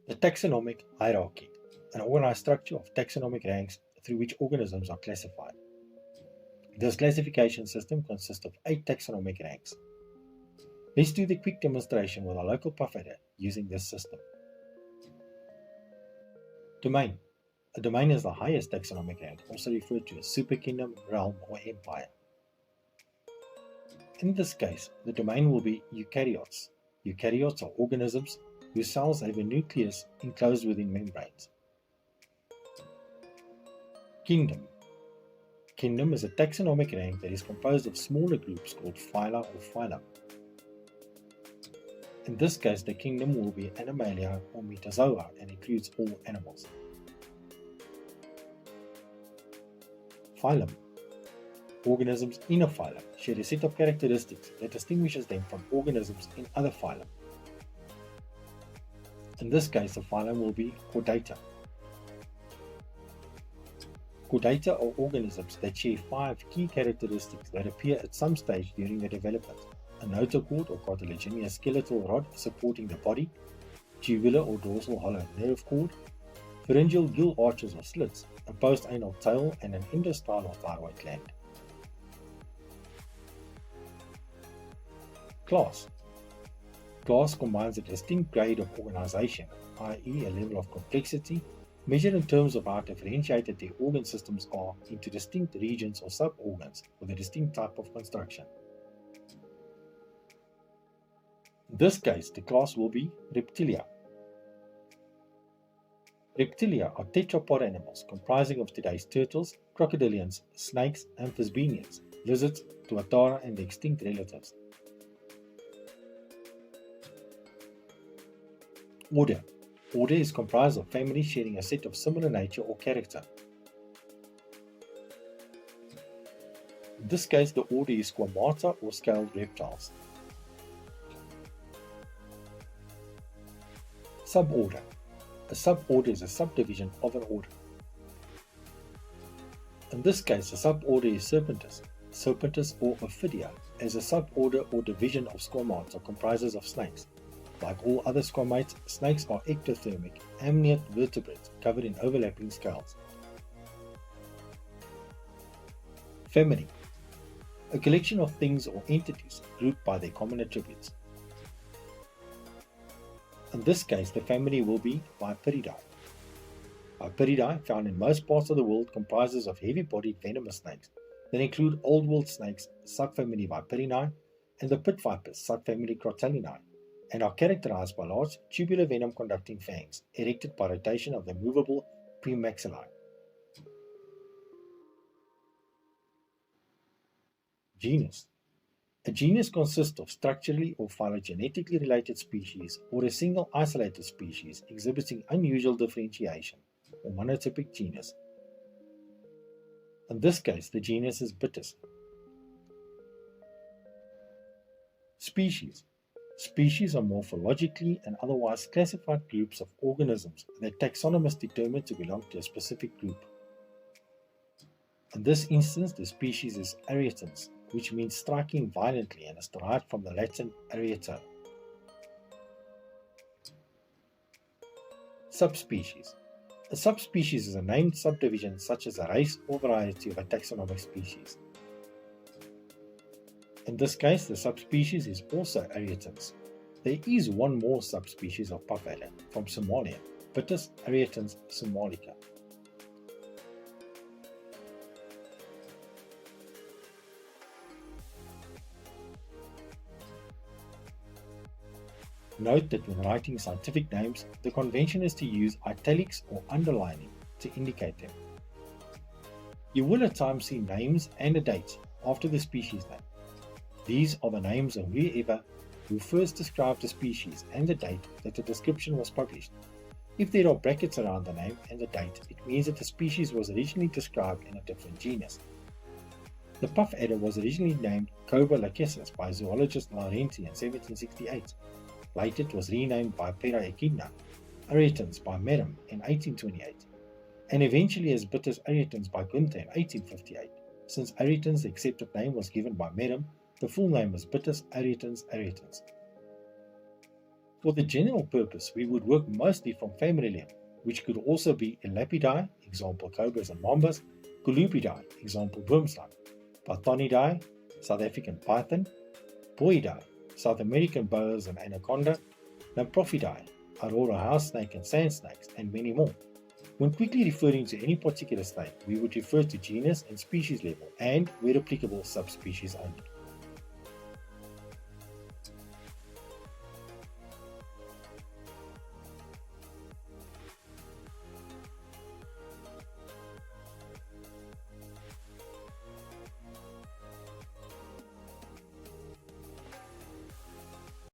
The taxonomic hierarchy, an organized structure of taxonomic ranks through which organisms are classified. This classification system consists of 8 taxonomic ranks. Let's do the quick demonstration with a local puff adder using this system. Domain. A domain is the highest taxonomic rank, also referred to as superkingdom, realm, or empire. In this case, the domain will be eukaryotes. Eukaryotes are organisms whose cells have a nucleus enclosed within membranes. Kingdom. Kingdom is a taxonomic rank that is composed of smaller groups called phyla or phylum. In this case, the kingdom will be Animalia or Metazoa and includes all animals. Phylum. Organisms in a phylum share a set of characteristics that distinguishes them from organisms in other phylum. In this case, the phylum will be Chordata. Chordata are organisms that share 5 key characteristics that appear at some stage during their development: a notochord or cartilaginous skeletal rod supporting the body, tubular or dorsal hollow nerve cord, pharyngeal gill arches or slits, a post-anal tail, and an endosternal thyroid gland. Class. Class combines a distinct grade of organization, i.e. a level of complexity, measured in terms of how differentiated the organ systems are into distinct regions or sub-organs with a distinct type of construction. In this case, the class will be Reptilia. Reptilia are tetrapod animals comprising of today's turtles, crocodilians, snakes, amphisbaenians, lizards, tuatara, and the extinct relatives. Order. Order is comprised of families sharing a set of similar nature or character. In this case, the order is Squamata or scaled reptiles. Suborder. A suborder is a subdivision of an order. In this case, the suborder is Serpentis. Serpentis or Ophidia, as a suborder or division of squamates comprises of snakes. Like all other squamates, snakes are ectothermic, amniote vertebrates covered in overlapping scales. Family. A collection of things or entities grouped by their common attributes. In this case, the family will be Viperidae. Viperidae, found in most parts of the world, comprises of heavy-bodied venomous snakes that include Old World snakes, subfamily Viperinae, and the pit vipers, subfamily Crotallinae, and are characterized by large tubular venom-conducting fangs, erected by rotation of the movable premaxillae. Genus. A genus consists of structurally or phylogenetically related species or a single isolated species exhibiting unusual differentiation, or monotypic genus. In this case, the genus is Bitis. Species. Species are morphologically and otherwise classified groups of organisms that taxonomists determine to belong to a specific group. In this instance, the species is Arietans, which means striking violently and is derived from the Latin arieto. Subspecies. A subspecies is a named subdivision such as a race or variety of a taxonomic species. In this case, the subspecies is also Arietans. There is one more subspecies of puff adder from Somalia, Bitis arietans somalica. Note that when writing scientific names, the convention is to use italics or underlining to indicate them. You will at times see names and a date after the species name. These are the names of whoever who first described the species and the date that the description was published. If there are brackets around the name and the date, it means that the species was originally described in a different genus. The puff adder was originally named Cobra lachesis by zoologist Laurenti in 1768. Later it was renamed by Pera Echidna arietans by Merrim in 1828, and eventually as Bitis arietans by Gunther in 1858. Since arietans, the accepted name, was given by Merrim, the full name is Bitis arietans arietans. For the general purpose, we would work mostly from family level, which could also be Elapidae, example cobras and mambas, Colubridae, example wormslug, Pythonidae, South African python, Boidae, South American boas and anaconda, Lamprophidae, Aurora house snake and sand snakes, and many more. When quickly referring to any particular snake, we would refer to genus and species level, and, where applicable, subspecies only.